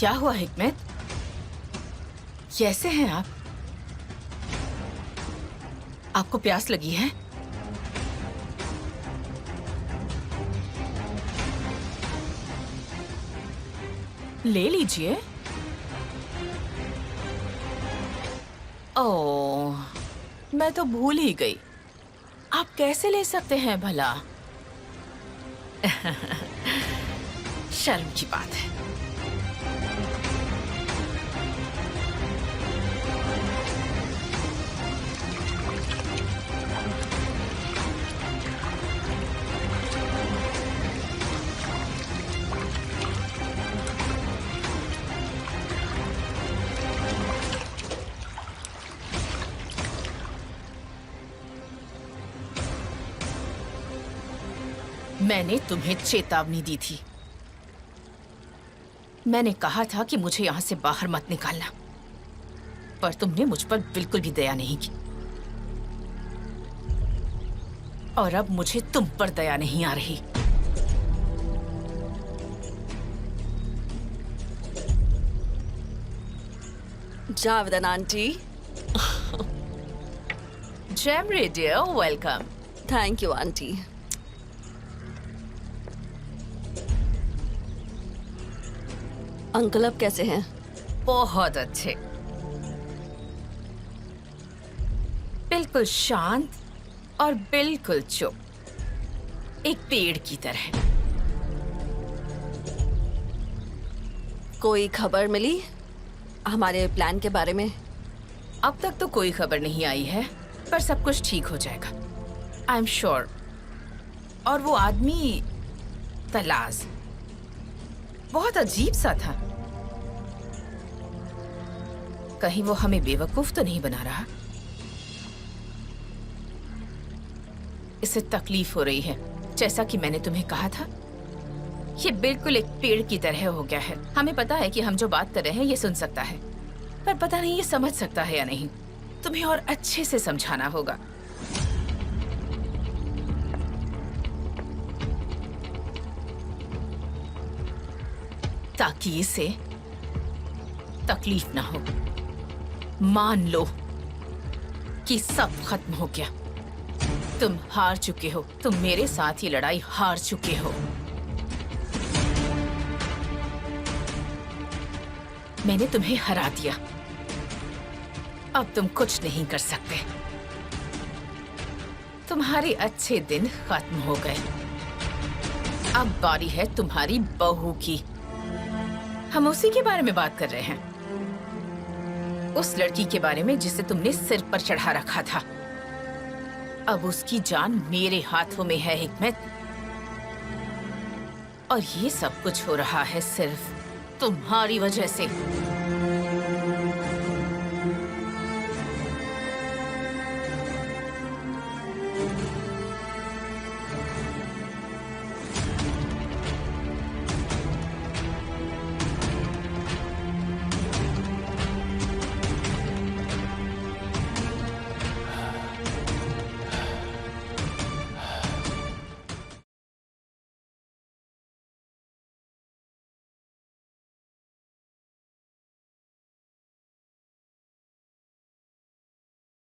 क्या हुआ हिकमत? कैसे हैं आप? आपको प्यास लगी है? ले लीजिए। ओह, मैं तो भूल ही गई। आप कैसे ले सकते हैं भला? शर्म की बात है। मैंने तुम्हें चेतावनी दी थी। मैंने कहा था कि मुझे यहां से बाहर मत निकालना, पर तुमने मुझ पर बिल्कुल भी दया नहीं की। और अब मुझे तुम पर दया नहीं आ रही। जावेदन आंटी। जैमरी dear, welcome. Thank you aunty. Uncle अब कैसे हैं? बहुत अच्छे, बिल्कुल शांत और बिल्कुल चुप, एक पेड़ की तरह। कोई खबर मिली हमारे प्लान के बारे में? अब तक तो कोई खबर नहीं आई है, पर सब कुछ ठीक हो जाएगा, आई एम श्योर। और वो आदमी तलाश बहुत अजीब सा था। कहीं वो हमें बेवकूफ तो नहीं बना रहा? इसे तकलीफ हो रही है, जैसा कि मैंने तुम्हें कहा था। ये बिल्कुल एक पेड़ की तरह हो गया है। हमें पता है कि हम जो बात कर रहे हैं ये सुन सकता है, पर पता नहीं ये समझ सकता है या नहीं। तुम्हें और अच्छे से समझाना होगा। ताकि इसे तकलीफ ना हो। मान लो कि सब खत्म हो गया। तुम हार चुके हो। तुम मेरे साथ ये लड़ाई हार चुके हो। मैंने तुम्हें हरा दिया। अब तुम कुछ नहीं कर सकते। तुम्हारे अच्छे दिन खत्म हो गए। अब बारी है तुम्हारी बहू की। हम उसी के बारे में बात कर रहे हैं, उस लड़की के बारे में जिसे तुमने सिर पर चढ़ा रखा था। अब उसकी जान मेरे हाथों में है हिकमत। और ये सब कुछ हो रहा है सिर्फ तुम्हारी वजह से।